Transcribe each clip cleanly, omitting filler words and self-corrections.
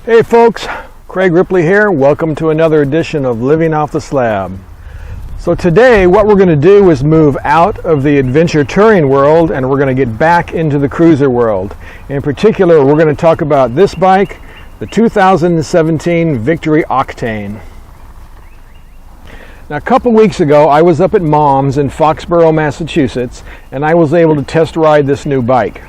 Hey folks, Craig Ripley here. Welcome to another edition of Living Off the Slab. So today what we're going to do is move out of the adventure touring world and we're going to get back into the cruiser world. In particular, we're going to talk about this bike, the 2017 Victory Octane. Now a couple weeks ago I was up at Mom's in Foxborough, Massachusetts, and I was able to test ride this new bike.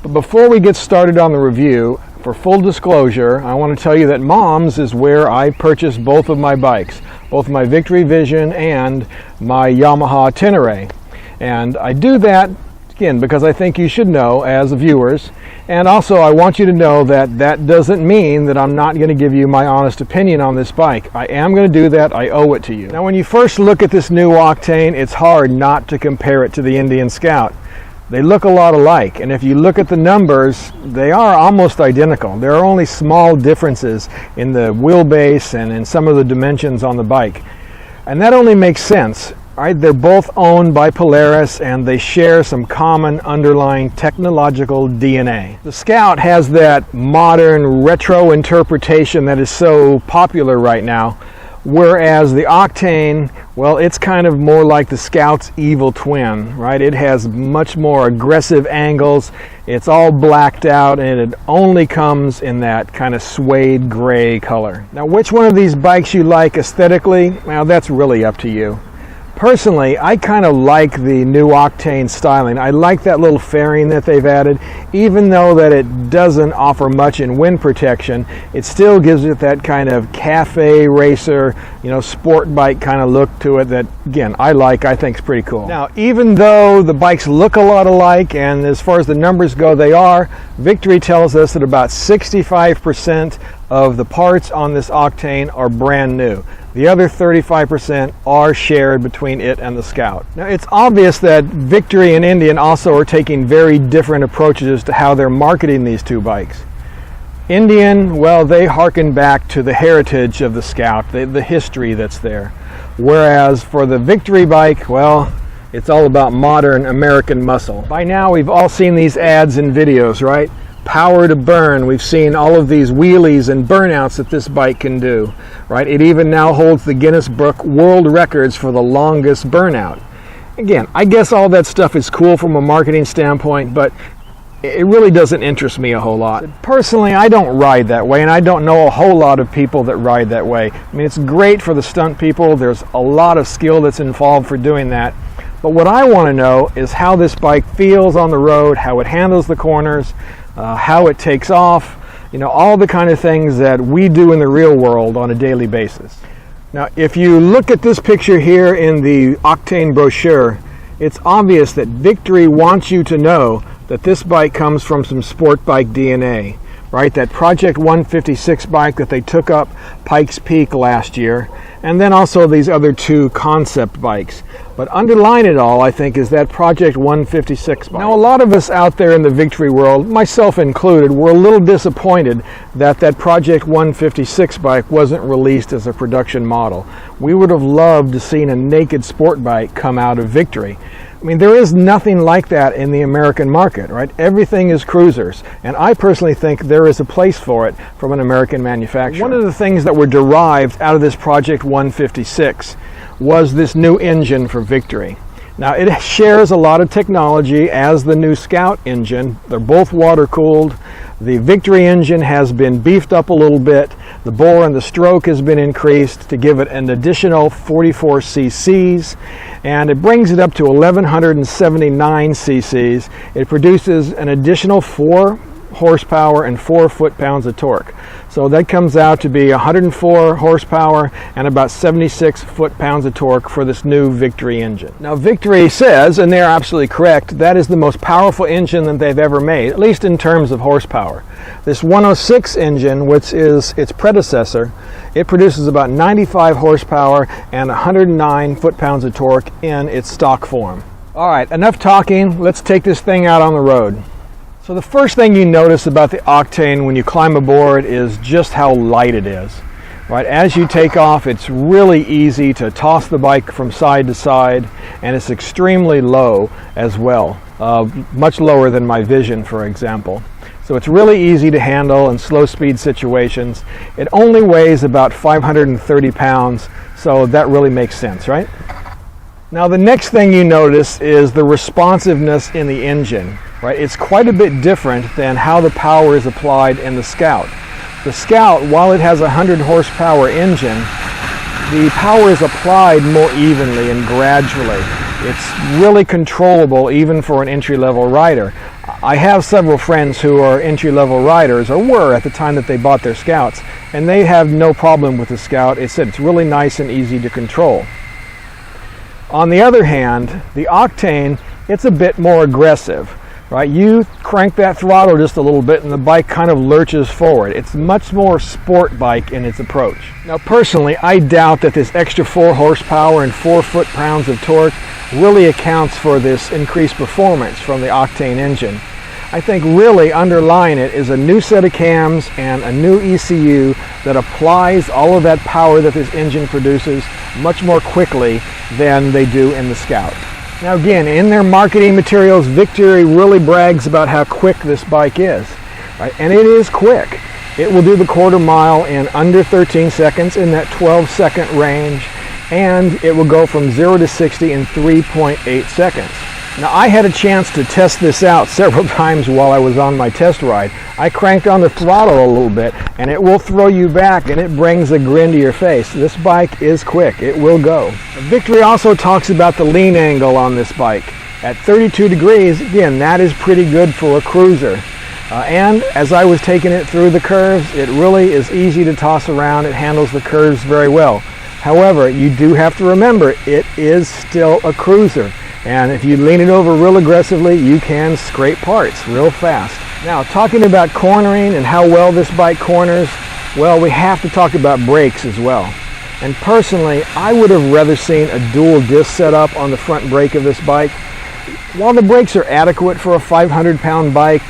But before we get started on the review, for full disclosure, I want to tell you that Mom's is where I purchased both of my bikes, both my Victory Vision and my Yamaha Tenere. And I do that, again, because I think you should know as viewers, and also I want you to know that that doesn't mean that I'm not going to give you my honest opinion on this bike. I am going to do that. I owe it to you. Now when you first look at this new Octane, it's hard not to compare it to the Indian Scout. They look a lot alike, and if you look at the numbers, they are almost identical. There are only small differences in the wheelbase and in some of the dimensions on the bike. And that only makes sense, right? They're both owned by Polaris and they share some common underlying technological DNA. The Scout has that modern retro interpretation that is so popular right now, whereas the Octane, well, it's kind of more like the Scout's evil twin, right? It has much more aggressive angles, it's all blacked out, and it only comes in that kind of suede gray color. Now, which one of these bikes you like aesthetically, well, that's really up to you. Personally, I kind of like the new Octane styling. I like that little fairing that they've added. Even though that it doesn't offer much in wind protection, it still gives it that kind of cafe racer, sport bike kind of look to it that, again, I think is pretty cool. Now, even though the bikes look a lot alike, and as far as the numbers go, they are, Victory tells us that about 65% of the parts on this Octane are brand new. The other 35% are shared between it and the Scout. Now, it's obvious that Victory and Indian also are taking very different approaches to how they're marketing these two bikes. Indian, well, they harken back to the heritage of the Scout, the history that's there. Whereas for the Victory bike, well, it's all about modern American muscle. By now, we've all seen these ads and videos, right? Power to burn. We've seen all of these wheelies and burnouts that this bike can do, right? It even now holds the Guinness Book World Records for the longest burnout. Again, I guess all that stuff is cool from a marketing standpoint, but it really doesn't interest me a whole lot. Personally, I don't ride that way, and I don't know a whole lot of people that ride that way. I mean, it's great for the stunt people. There's a lot of skill that's involved for doing that. But what I want to know is how this bike feels on the road, how it handles the corners, how it takes off, all the kind of things that we do in the real world on a daily basis. Now, if you look at this picture here in the Octane brochure, it's obvious that Victory wants you to know that this bike comes from some sport bike DNA, right? That Project 156 bike that they took up Pikes Peak last year, and then also these other two concept bikes. But underlying it all, I think, is that Project 156 bike. Now, a lot of us out there in the Victory world, myself included, were a little disappointed that that Project 156 bike wasn't released as a production model. We would have loved to seen a naked sport bike come out of Victory. I mean, there is nothing like that in the American market, right? Everything is cruisers, and I personally think there is a place for it from an American manufacturer. One of the things that were derived out of this Project 156 was this new engine for Victory. Now, it shares a lot of technology as the new Scout engine. They're both water-cooled. The Victory engine has been beefed up a little bit. The bore and the stroke has been increased to give it an additional 44 cc's, and it brings it up to 1179 cc's. It produces an additional 4 horsepower and 4 foot-pounds of torque. So that comes out to be 104 horsepower and about 76 foot-pounds of torque for this new Victory engine. Now, Victory says, and they're absolutely correct, that is the most powerful engine that they've ever made, at least in terms of horsepower. This 106 engine, which is its predecessor, it produces about 95 horsepower and 109 foot-pounds of torque in its stock form. All right, enough talking. Let's take this thing out on the road. So the first thing you notice about the Octane when you climb aboard is just how light it is. Right, as you take off, it's really easy to toss the bike from side to side, and it's extremely low as well. much lower than my Vision, for example. So it's really easy to handle in slow speed situations. It only weighs about 530 pounds, so that really makes sense, right? Now the next thing you notice is the responsiveness in the engine, right? It's quite a bit different than how the power is applied in the Scout. The Scout, while it has a 100 horsepower engine, the power is applied more evenly and gradually. It's really controllable even for an entry-level rider. I have several friends who are entry-level riders, or were at the time that they bought their Scouts, and they have no problem with the Scout. It's really nice and easy to control. On the other hand, the Octane, it's a bit more aggressive, right? You crank that throttle just a little bit and the bike kind of lurches forward. It's much more sport bike in its approach. Now personally, I doubt that this extra 4 horsepower and 4 foot-pounds of torque really accounts for this increased performance from the Octane engine. I think really underlying it is a new set of cams and a new ECU that applies all of that power that this engine produces much more quickly than they do in the Scout. Now again, in their marketing materials, Victory really brags about how quick this bike is, right? And it is quick. It will do the quarter mile in under 13 seconds in that 12-second range, and it will go from 0 to 60 in 3.8 seconds. Now I had a chance to test this out several times while I was on my test ride. I cranked on the throttle a little bit and it will throw you back and it brings a grin to your face. This bike is quick. It will go. Victory also talks about the lean angle on this bike. At 32 degrees, again, that is pretty good for a cruiser. And as I was taking it through the curves, it really is easy to toss around. It handles the curves very well. However, you do have to remember, it is still a cruiser. And if you lean it over real aggressively, you can scrape parts real fast. Now, talking about cornering and how well this bike corners, well, we have to talk about brakes as well. And personally, I would have rather seen a dual disc setup on the front brake of this bike. While the brakes are adequate for a 500-pound bike,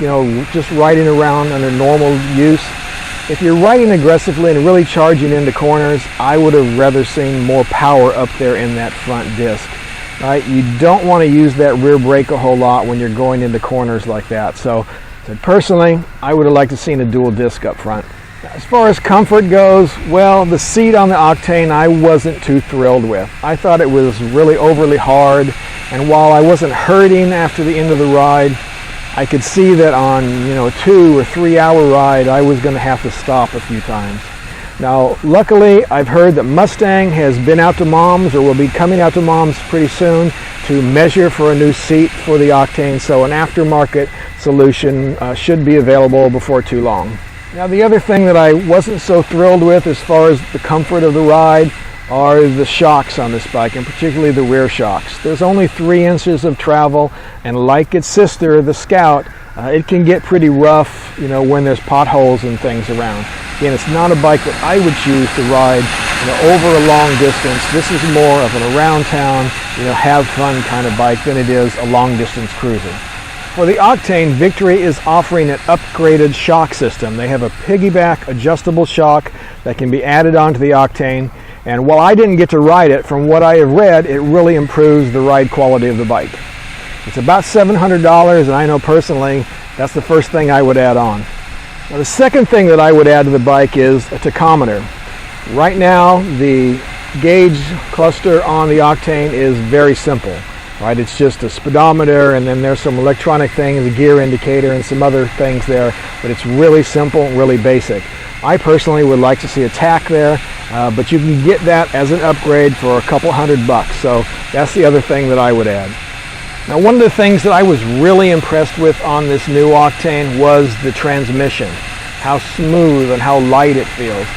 just riding around under normal use, if you're riding aggressively and really charging into corners, I would have rather seen more power up there in that front disc. Right? You don't want to use that rear brake a whole lot when you're going into corners like that. So personally, I would have liked to have seen a dual disc up front. As far as comfort goes, well, the seat on the Octane I wasn't too thrilled with. I thought it was really overly hard, and while I wasn't hurting after the end of the ride, I could see that on a 2 or 3 hour ride I was going to have to stop a few times. Now, luckily, I've heard that Mustang has been out to Mom's or will be coming out to Mom's pretty soon to measure for a new seat for the Octane, so an aftermarket solution should be available before too long. Now, the other thing that I wasn't so thrilled with as far as the comfort of the ride are the shocks on this bike, and particularly the rear shocks. There's only 3 inches of travel, and like its sister, the Scout, it can get pretty rough, when there's potholes and things around. Again, it's not a bike that I would choose to ride, over a long distance. This is more of an around town, have fun kind of bike than it is a long distance cruiser. For the Octane, Victory is offering an upgraded shock system. They have a piggyback adjustable shock that can be added onto the Octane. And while I didn't get to ride it, from what I have read, it really improves the ride quality of the bike. It's about $700, and I know personally that's the first thing I would add on. Now, the second thing that I would add to the bike is a tachometer. Right now, the gauge cluster on the Octane is very simple. Right? It's just a speedometer, and then there's some electronic things, a gear indicator, and some other things there, but it's really simple, really basic. I personally would like to see a tach there, but you can get that as an upgrade for a couple $100, so that's the other thing that I would add. Now, one of the things that I was really impressed with on this new Octane was the transmission, how smooth and how light it feels.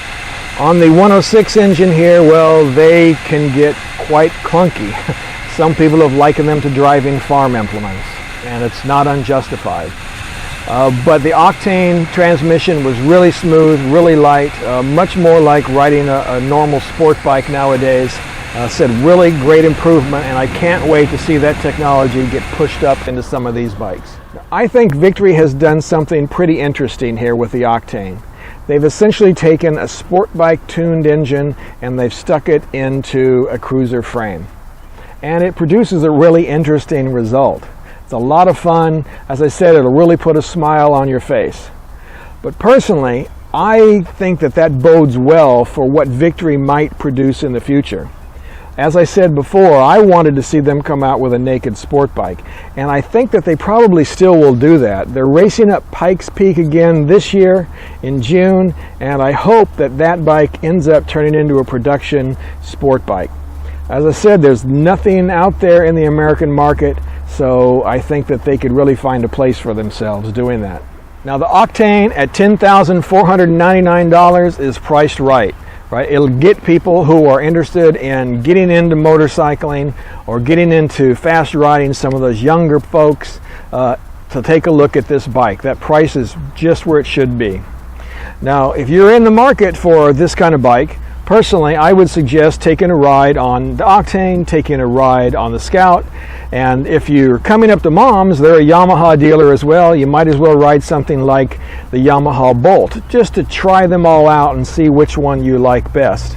On the 106 engine here, well, they can get quite clunky. Some people have likened them to driving farm implements, and it's not unjustified. But the Octane transmission was really smooth, really light, much more like riding a normal sport bike nowadays. Said really great improvement, and I can't wait to see that technology get pushed up into some of these bikes. I think Victory has done something pretty interesting here with the Octane. They've essentially taken a sport bike tuned engine and they've stuck it into a cruiser frame. And it produces a really interesting result. It's a lot of fun. As I said, it'll really put a smile on your face. But personally, I think that bodes well for what Victory might produce in the future. As I said before, I wanted to see them come out with a naked sport bike, and I think that they probably still will do that. They're racing up Pikes Peak again this year in June, and I hope that bike ends up turning into a production sport bike. As I said, there's nothing out there in the American market, so I think that they could really find a place for themselves doing that. Now, the Octane at $10,499 is priced right. It'll get people who are interested in getting into motorcycling or getting into fast riding, some of those younger folks, to take a look at this bike. That price is just where it should be. Now, if you're in the market for this kind of bike, personally, I would suggest taking a ride on the Octane, taking a ride on the Scout, and if you're coming up to Mom's, they're a Yamaha dealer as well. You might as well ride something like the Yamaha Bolt, just to try them all out and see which one you like best.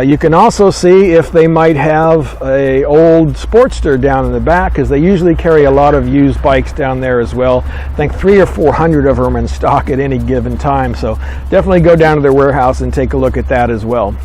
You can also see if they might have an old Sportster down in the back, because they usually carry a lot of used bikes down there as well. I think 300 or 400 of them are in stock at any given time, so definitely go down to their warehouse and take a look at that as well.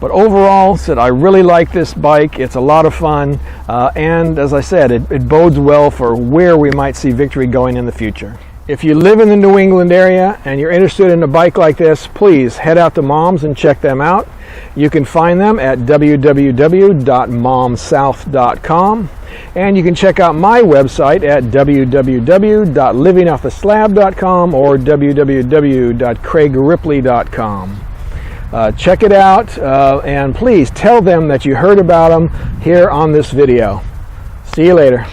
But overall, I really like this bike. It's a lot of fun, and as I said, it bodes well for where we might see Victory going in the future. If you live in the New England area and you're interested in a bike like this, please head out to Mom's and check them out. You can find them at www.momsouth.com, and you can check out my website at www.livingofftheslab.com or www.craigripley.com. Check it out, and please tell them that you heard about them here on this video. See you later.